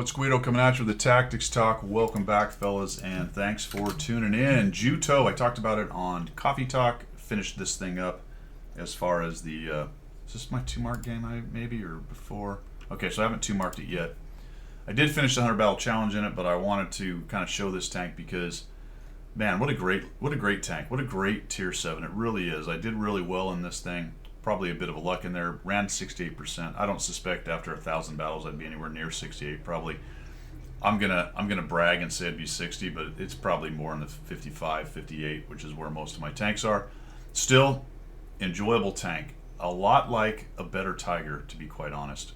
it's Guido coming at you with the Tactics Talk. Welcome back, fellas, and thanks for tuning in. Juto, I talked about it on Coffee Talk. Finished this thing up as far as the. Is this my 2-mark game, maybe, or before? Okay, so I haven't 2-marked it yet. I did finish the 100 Battle Challenge in it, but I wanted to kind of show this tank because, man, what a great tank. What a great Tier 7. It really is. I did really well in this thing. Probably a bit of a luck in there. Ran 68%. I don't suspect after 1,000 battles I'd be anywhere near 68. Probably. I'm gonna brag and say it'd be 60, but it's probably more in the 55, 58, which is where most of my tanks are. Still, enjoyable tank. A lot like a better Tiger, to be quite honest.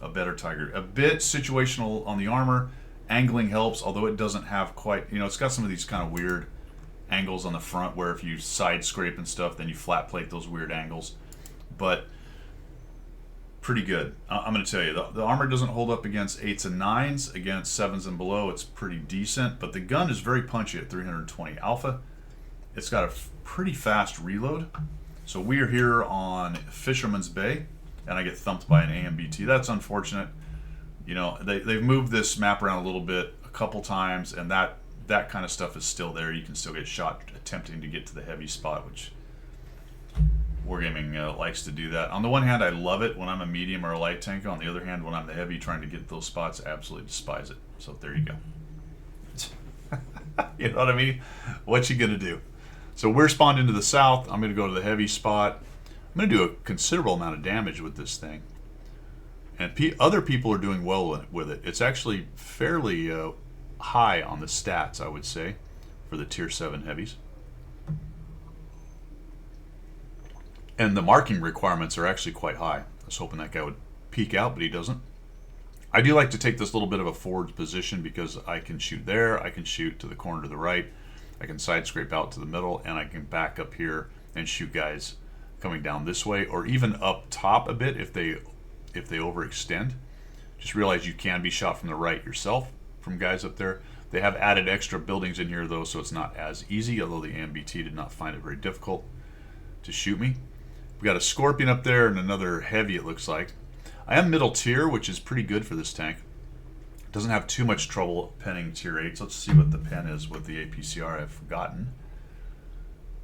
A better Tiger. A bit situational on the armor. Angling helps, although it doesn't have quite. It's got some of these kind of weird angles on the front where if you side scrape and stuff, then you flat plate those weird angles. But pretty good. I'm going to tell you, the armor doesn't hold up against 8s and 9s. Against 7s and below, it's pretty decent. But the gun is very punchy at 320 alpha. It's got a pretty fast reload. So we are here on Fisherman's Bay, and I get thumped by an AMBT. That's unfortunate. They've moved this map around a little bit a couple times, and that kind of stuff is still there. You can still get shot attempting to get to the heavy spot, which Wargaming likes to do that. On the one hand, I love it when I'm a medium or a light tank. On the other hand, when I'm the heavy trying to get those spots, I absolutely despise it. So there you go. You know what I mean? What you gonna do? So we're spawned into the south. I'm gonna go to the heavy spot. I'm gonna do a considerable amount of damage with this thing. And other people are doing well with it. It's actually fairly high on the stats, I would say, for the Tier 7 heavies. And the marking requirements are actually quite high. I was hoping that guy would peek out, but he doesn't. I do like to take this little bit of a forward position because I can shoot there, I can shoot to the corner to the right, I can side scrape out to the middle, and I can back up here and shoot guys coming down this way, or even up top a bit if they overextend. Just realize you can be shot from the right yourself from guys up there. They have added extra buildings in here though, so it's not as easy, although the AMBT did not find it very difficult to shoot me. We got a Scorpion up there and another heavy, it looks like. I am middle tier, which is pretty good for this tank. Doesn't have too much trouble penning tier 8. So let's see what the pen is with the APCR. I've forgotten.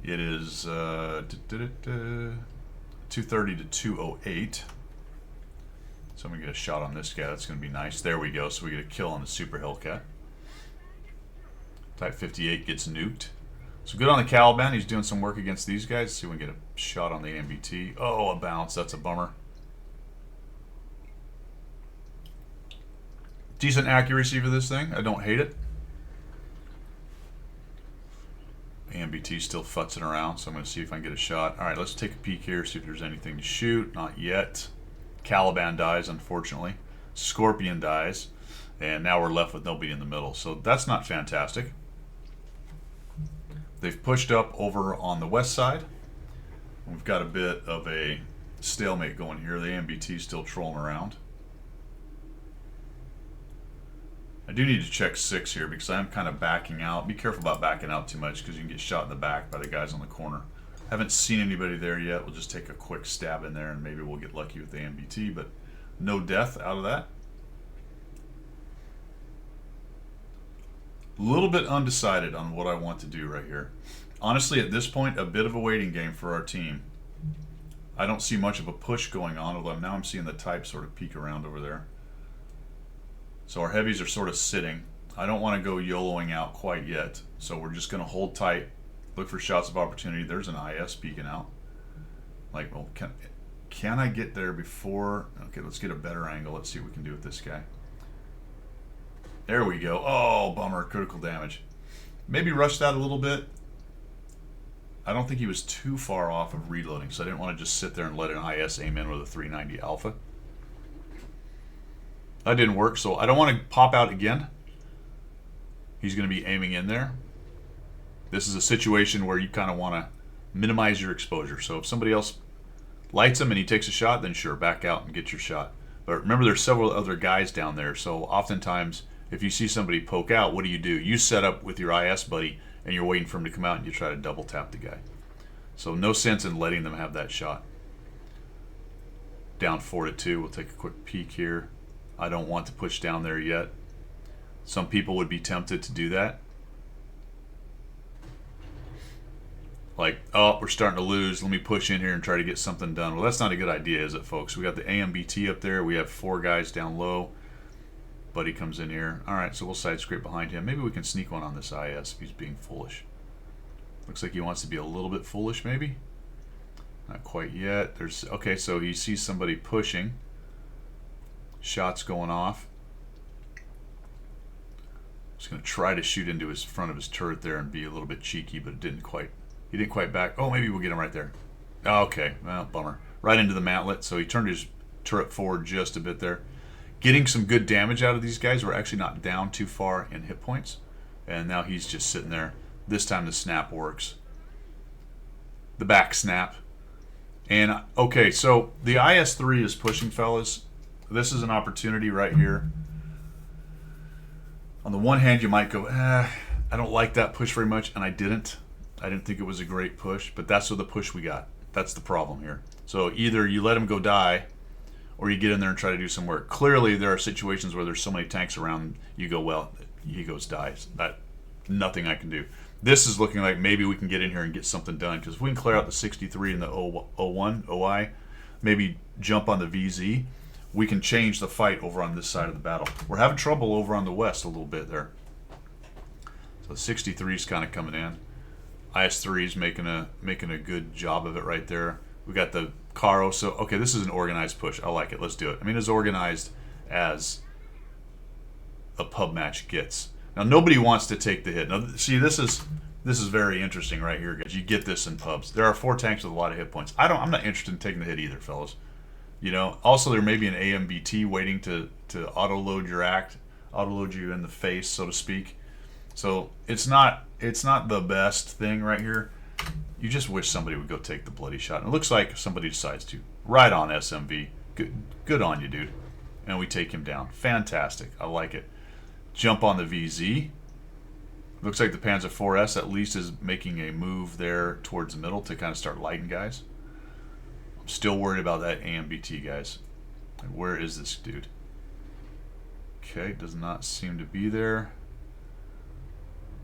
It is 230 to 208. So I'm going to get a shot on this guy. That's going to be nice. There we go. So we get a kill on the Super Hellcat. Type 58 gets nuked. So good on the Caliban. He's doing some work against these guys. See if we can get a shot on the AMBT. Oh, a bounce. That's a bummer. Decent accuracy for this thing. I don't hate it. AMBT still futzing around, so I'm going to see if I can get a shot. All right, let's take a peek here, see if there's anything to shoot. Not yet. Caliban dies, unfortunately. Scorpion dies. And now we're left with nobody in the middle. So that's not fantastic. They've pushed up over on the west side. We've got a bit of a stalemate going here. The AMBT still trolling around. I do need to check 6 here because I'm kind of backing out. Be careful about backing out too much because you can get shot in the back by the guys on the corner. Haven't seen anybody there yet. We'll just take a quick stab in there and maybe we'll get lucky with the AMBT, but no death out of that. A little bit undecided on what I want to do right here. Honestly, at this point, a bit of a waiting game for our team. I don't see much of a push going on, although now I'm seeing the type sort of peek around over there. So our heavies are sort of sitting. I don't want to go YOLOing out quite yet, so we're just going to hold tight, look for shots of opportunity. There's an IS peeking out. Like, well, can I get there before? Okay, let's get a better angle. Let's see what we can do with this guy. There we go. Oh, bummer. Critical damage. Maybe rushed that a little bit. I don't think he was too far off of reloading, so I didn't want to just sit there and let an IS aim in with a 390 alpha. That didn't work, so I don't want to pop out again. He's going to be aiming in there. This is a situation where you kind of want to minimize your exposure. So if somebody else lights him and he takes a shot, then sure, back out and get your shot. But remember, there's several other guys down there, so oftentimes if you see somebody poke out, what do? You set up with your IS buddy and you're waiting for him to come out and you try to double tap the guy. So no sense in letting them have that shot. Down 4 to 2. We'll take a quick peek here. I don't want to push down there yet. Some people would be tempted to do that. Like, oh, we're starting to lose. Let me push in here and try to get something done. Well, that's not a good idea, is it, folks? We got the AMBT up there. We have 4 guys down low. Buddy comes in here. All right, so we'll side scrape behind him. Maybe we can sneak one on this IS if he's being foolish. Looks like he wants to be a little bit foolish, maybe. Not quite yet. There's okay, so he sees somebody pushing. Shots going off. Just gonna try to shoot into his front of his turret there and be a little bit cheeky, but it didn't quite. He didn't quite back. Oh, maybe we'll get him right there. Okay, well, bummer. Right into the mantlet, so he turned his turret forward just a bit there. Getting some good damage out of these guys. We're actually not down too far in hit points. And now he's just sitting there. This time the snap works. The back snap. And, okay, so the IS-3 is pushing, fellas. This is an opportunity right here. On the one hand, you might go, I don't like that push very much, and I didn't. I didn't think it was a great push, but that's the push we got. That's the problem here. So either you let him go die, or you get in there and try to do some work. Clearly, there are situations where there's so many tanks around, you go, well, he goes dies. That nothing I can do. This is looking like maybe we can get in here and get something done, because if we can clear out the 63 and the 01 OI, maybe jump on the VZ, we can change the fight over on this side of the battle. We're having trouble over on the west a little bit there. So 63 is kind of coming in. IS-3 is making a good job of it right there. We got the Caro. So okay, this is an organized push. I like it. Let's do it. I mean, as organized as a pub match gets. Now nobody wants to take the hit. Now see, this is very interesting right here, guys. You get this in pubs. There are 4 tanks with a lot of hit points. I'm not interested in taking the hit either, fellas. You know. Also, there may be an AMBT waiting to auto load your act, auto load you in the face, so to speak. So it's not the best thing right here. You just wish somebody would go take the bloody shot. And it looks like somebody decides to. Right on, SMV. Good on you, dude. And we take him down. Fantastic. I like it. Jump on the VZ. Looks like the Panzer IV-S at least is making a move there towards the middle to kind of start lighting guys. I'm still worried about that AMBT, guys. And where is this dude? Okay, does not seem to be there.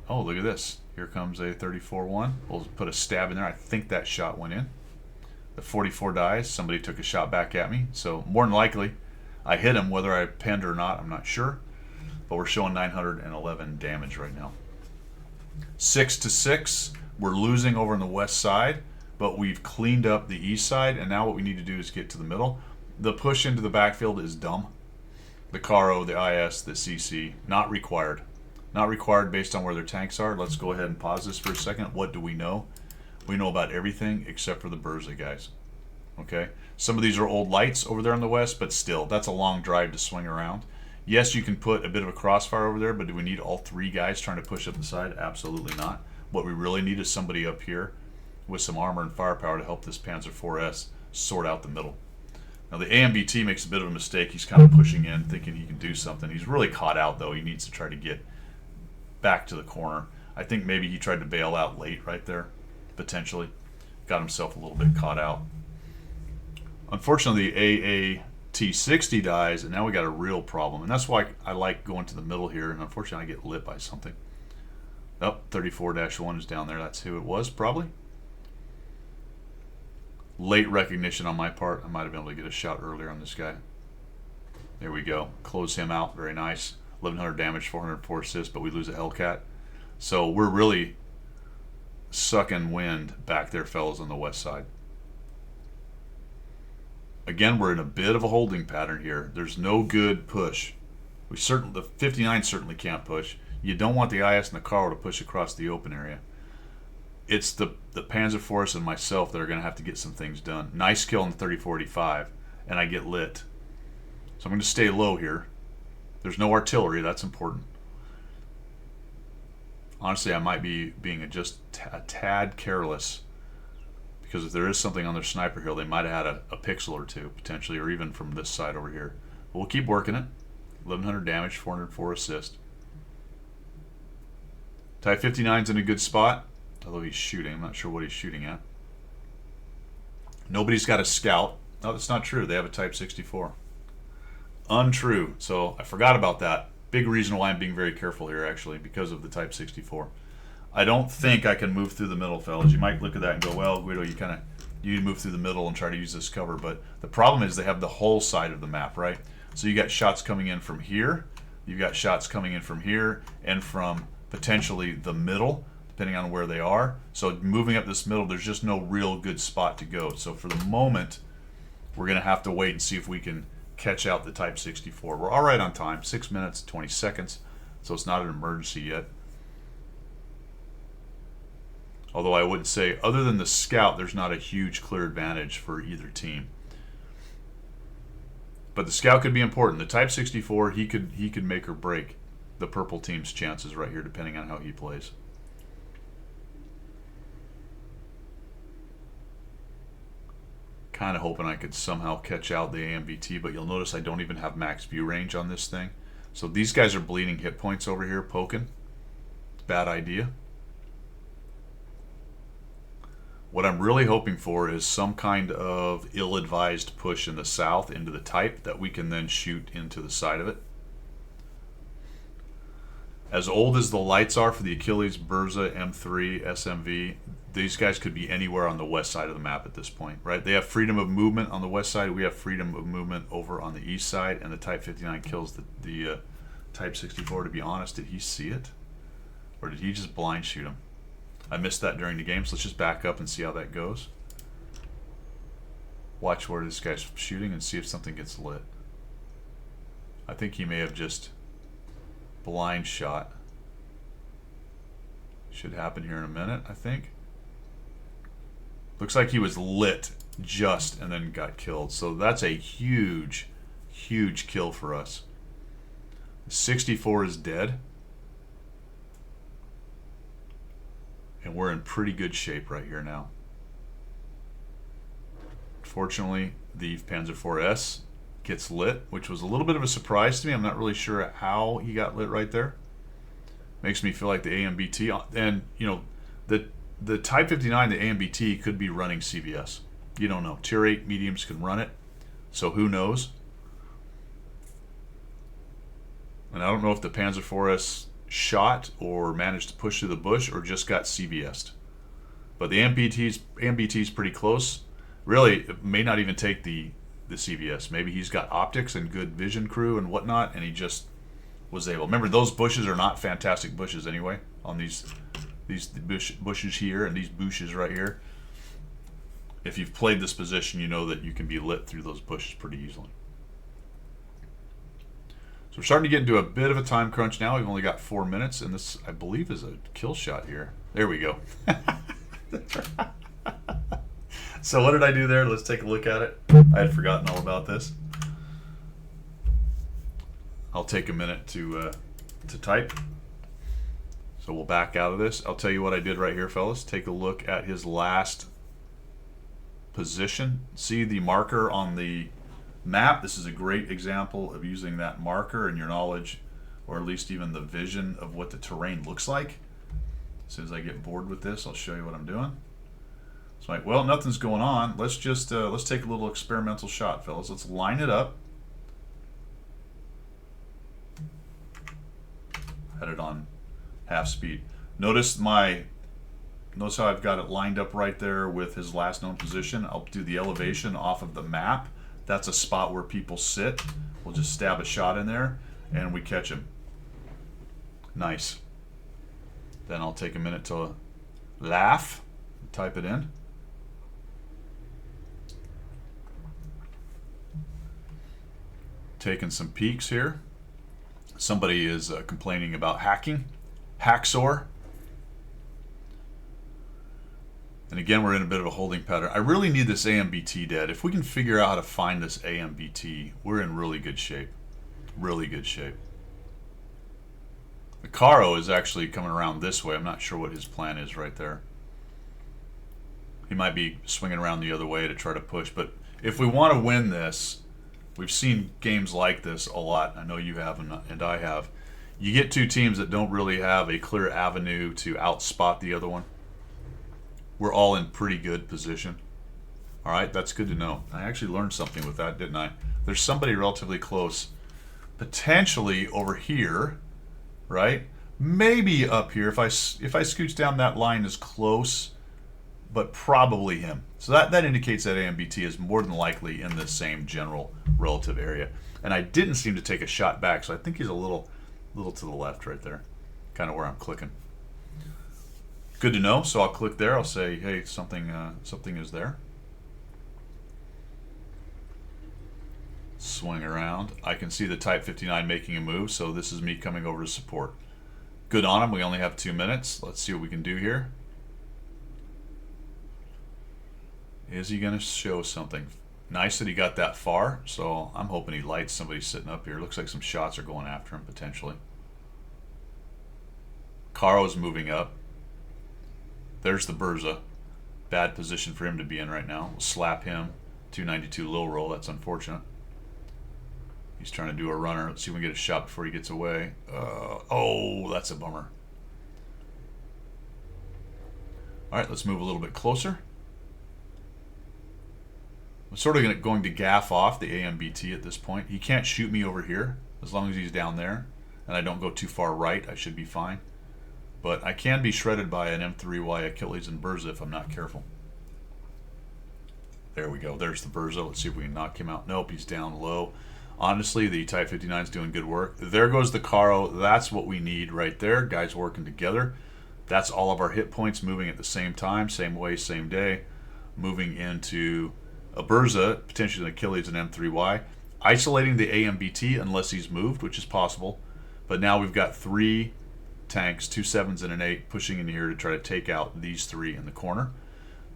Oh, look at this. Here comes a 34-1. We'll put a stab in there. I think that shot went in. The 44 dies. Somebody took a shot back at me. So more than likely, I hit him. Whether I pinned or not, I'm not sure. But we're showing 911 damage right now. 6-6. We're losing over on the west side, but we've cleaned up the east side, and now what we need to do is get to the middle. The push into the backfield is dumb. The Caro, the IS, the CC, not required. Not required based on where their tanks are. Let's go ahead and pause this for a second. What do we know? We know about everything except for the Berza guys. Okay? Some of these are old lights over there on the west, but still, that's a long drive to swing around. Yes, you can put a bit of a crossfire over there, but do we need all 3 guys trying to push up the side? Absolutely not. What we really need is somebody up here with some armor and firepower to help this Panzer IV-S sort out the middle. Now, the AMBT makes a bit of a mistake. He's kind of pushing in, thinking he can do something. He's really caught out, though. He needs to try to get back to the corner. I think maybe he tried to bail out late right there, potentially. Got himself a little bit caught out. Unfortunately, the AAT-60 dies, and now we got a real problem. And that's why I like going to the middle here, and unfortunately I get lit by something. Oh, 34-1 is down there. That's who it was, probably. Late recognition on my part. I might have been able to get a shot earlier on this guy. There we go. Close him out. Very nice. 1,100 damage, 404 assists, but we lose a Hellcat. So we're really sucking wind back there, fellas, on the west side. Again, we're in a bit of a holding pattern here. There's no good push. The 59 certainly can't push. You don't want the IS and the Caro to push across the open area. It's the Panzer IV and myself that are going to have to get some things done. Nice kill on the 3045, and I get lit. So I'm going to stay low here. There's no artillery. That's important. Honestly, I might be being just a tad careless, because if there is something on their sniper hill, they might have had a pixel or two, potentially, or even from this side over here. But we'll keep working it. 1,100 damage, 404 assist. Type 59's in a good spot, although he's shooting. I'm not sure what he's shooting at. Nobody's got a scout. No, that's not true. They have a Type 64. Untrue. So I forgot about that. Big reason why I'm being very careful here, actually, because of the Type 64. I don't think I can move through the middle, fellas. You might look at that and go, well, Guido, you move through the middle and try to use this cover. But the problem is they have the whole side of the map, right? So you got shots coming in from here. You've got shots coming in from here and from potentially the middle, depending on where they are. So moving up this middle, there's just no real good spot to go. So for the moment, we're going to have to wait and see if we can catch out the Type 64. We're all right on time, 6 minutes, 20 seconds. So it's not an emergency yet. Although I wouldn't say, other than the scout, there's not a huge clear advantage for either team. But the scout could be important. The Type 64, he could make or break the purple team's chances right here, depending on how he plays. Kind of hoping I could somehow catch out the AMBT, but you'll notice I don't even have max view range on this thing. So these guys are bleeding hit points over here, poking. Bad idea. What I'm really hoping for is some kind of ill-advised push in the south into the Type that we can then shoot into the side of it. As old as the lights are for the Achilles, Burza, M3, SMV, these guys could be anywhere on the west side of the map at this point, right? They have freedom of movement on the west side. We have freedom of movement over on the east side, and the Type 59 kills the Type 64. To be honest, did he see it? Or did he just blind shoot him? I missed that during the game, so let's just back up and see how that goes. Watch where this guy's shooting and see if something gets lit. I think he may have just blind shot. Should happen here in a minute, I think. Looks like he was lit just and then got killed. So that's a huge, huge kill for us. 64 is dead. And we're in pretty good shape right here now. Fortunately, the Panzer IV-S gets lit, which was a little bit of a surprise to me. I'm not really sure how he got lit right there. Makes me feel like the AMBT, and you know, the Type 59, the AMBT could be running CVS. You don't know. Tier 8 mediums can run it, so who knows? And I don't know if the Panzer IV-S shot or managed to push through the bush or just got CVS'd. But the AMBT's pretty close. Really, it may not even take the CVS. Maybe he's got optics and good vision crew and whatnot, and he just was able. Remember, those bushes are not fantastic bushes anyway. On these bushes here and these bushes right here. If you've played this position, you know that you can be lit through those bushes pretty easily. So we're starting to get into a bit of a time crunch now. We've only got 4 minutes, and this, I believe, is a kill shot here. There we go. So what did I do there? Let's take a look at it. I had forgotten all about this. I'll take a minute to type. So we'll back out of this. I'll tell you what I did right here, fellas. Take a look at his last position. See the marker on the map? This is a great example of using that marker and your knowledge, or at least even the vision of what the terrain looks like. As soon as I get bored with this, I'll show you what I'm doing. It's like, well, nothing's going on. Let's just let's take a little experimental shot, fellas. Let's line it up. Had it on half speed. Notice how I've got it lined up right there with his last known position. I'll do the elevation off of the map. That's a spot where people sit. We'll just stab a shot in there and we catch him. Nice. Then I'll take a minute to laugh, type it in. Taking some peeks here. Somebody is complaining about hacking. Hacksaw. And again, we're in a bit of a holding pattern. I really need this AMBT dead. If we can figure out how to find this AMBT, we're in really good shape. Really good shape. The Caro is actually coming around this way. I'm not sure what his plan is right there. He might be swinging around the other way to try to push. But if we want to win this, we've seen games like this a lot. I know you have and I have. You get two teams that don't really have a clear avenue to outspot the other one. We're all in pretty good position. All right, that's good to know. I actually learned something with that, didn't I? There's somebody relatively close potentially over here, right? Maybe up here if I scooch down, that line is close, but probably him. So that indicates that AMBT is more than likely in the same general relative area. And I didn't seem to take a shot back, so I think he's a little to the left right there, kind of where I'm clicking. Good to know. So I'll click there. I'll say, hey, something is there. Swing around. I can see the Type 59 making a move, so this is me coming over to support. Good on him. We only have 2 minutes. Let's see what we can do here. Is he going to show something? Nice that he got that far, so I'm hoping he lights somebody sitting up here. Looks like some shots are going after him, potentially. Caro's moving up. There's the Burza. Bad position for him to be in right now. We'll slap him. 292 low roll. That's unfortunate. He's trying to do a runner. Let's see if we can get a shot before he gets away. Oh, that's a bummer. All right, let's move a little bit closer. I'm sort of going to gaff off the AMBT at this point. He can't shoot me over here as long as he's down there and I don't go too far right. I should be fine. But I can be shredded by an M3Y Achilles and Burza if I'm not careful. There we go. There's the Burza. Let's see if we can knock him out. Nope, he's down low. Honestly, the Type 59 is doing good work. There goes the Caro. That's what we need right there. Guys working together. That's all of our hit points moving at the same time, same way, same day. Moving into a Burza, potentially an Achilles and M3Y. Isolating the AMBT unless he's moved, which is possible. But now we've got 3 tanks, 2 7s and an 8, pushing in here to try to take out these 3 in the corner.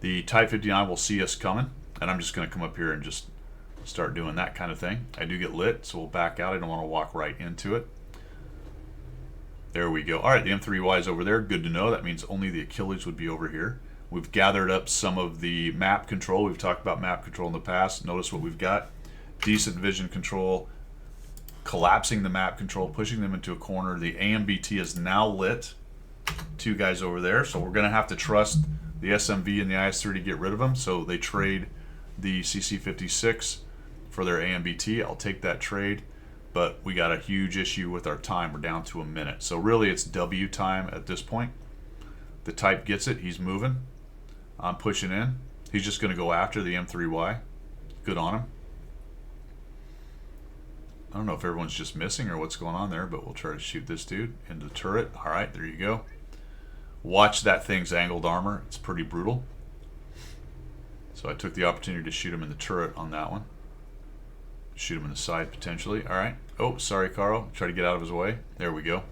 The Type 59 will see us coming, and I'm just going to come up here and just start doing that kind of thing. I do get lit, so we'll back out. I don't want to walk right into it. There we go. All right, the M3Y is over there. Good to know. That means only the Achilles would be over here. We've gathered up some of the map control. We've talked about map control in the past. Notice what we've got. Decent vision control, collapsing the map control, pushing them into a corner. The AMBT is now lit. 2 guys over there, so we're going to have to trust the SMV and the IS-3 to get rid of them, so they trade the CC-56 for their AMBT. I'll take that trade, but we got a huge issue with our time. We're down to a minute. So really it's W time at this point. The Type gets it. He's moving. I'm pushing in. He's just going to go after the M3Y. Good on him. I don't know if everyone's just missing or what's going on there, but we'll try to shoot this dude into the turret. All right, there you go. Watch that thing's angled armor. It's pretty brutal. So I took the opportunity to shoot him in the turret on that one. Shoot him in the side potentially. All right. Oh, sorry, Caro. Try to get out of his way. There we go.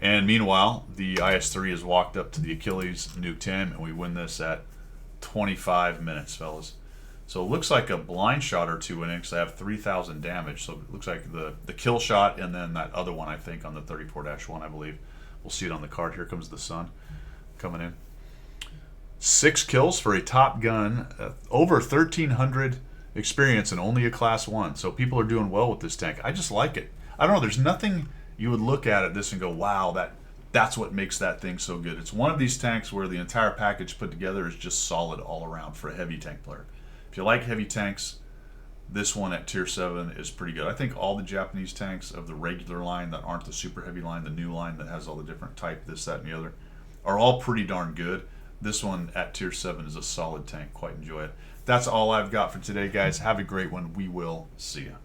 And meanwhile, the IS-3 has walked up to the Achilles, nuked him, and we win this at 25 minutes, fellas. So it looks like a blind shot or 2 in it because I have 3,000 damage. So it looks like the kill shot and then that other one, I think, on the 34-1, I believe. We'll see it on the card. Here comes the sun coming in. 6 kills for a Top Gun, over 1,300 experience and only a Class 1. So people are doing well with this tank. I just like it. I don't know, there's nothing you would look at this and go, wow, that's what makes that thing so good. It's one of these tanks where the entire package put together is just solid all around for a heavy tank player. If you like heavy tanks, this one at tier 7 is pretty good. I think all the Japanese tanks of the regular line that aren't the super heavy line, the new line that has all the different type, this, that, and the other, are all pretty darn good. This one at tier 7 is a solid tank. Quite enjoy it. That's all I've got for today, guys. Have a great one. We will see you.